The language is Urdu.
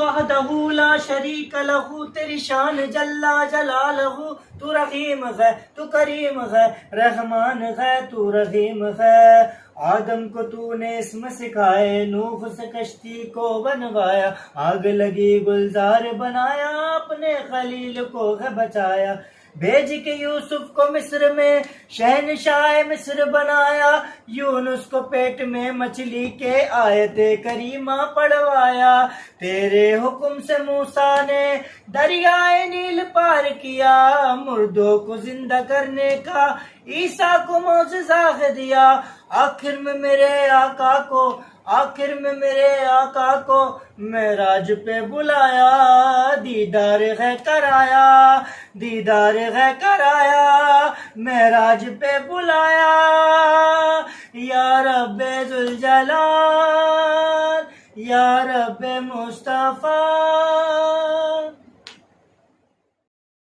وحدہ لا شریک لہ، تیری شان جلا جلالہ، تو رحیم ہے تو کریم ہے، رحمان ہے تو رحیم ہے۔ آدم کو تو نے اسم سکھائے، نوح سے کشتی کو بنوایا، آگ لگی گلزار بنایا، اپنے خلیل کو ہے بچایا۔ بھیج کے یوسف کو مصر میں شہنشاہ مصر بنایا، یونس کو پیٹ میں مچھلی کے آیت کریمہ پڑھوایا۔ تیرے حکم سے موسیٰ نے دریائے نیل پار کیا، مردوں کو زندہ کرنے کا عیسیٰ کو معجزہ ہے دیا۔ آخر میں میرے آقا کو معراج پہ بلایا، دیدار ہے کرایا، دیدار ہے کرایا، معراج پہ بلایا۔ یا رب ذوالجلال، یا رب مصطفیٰ،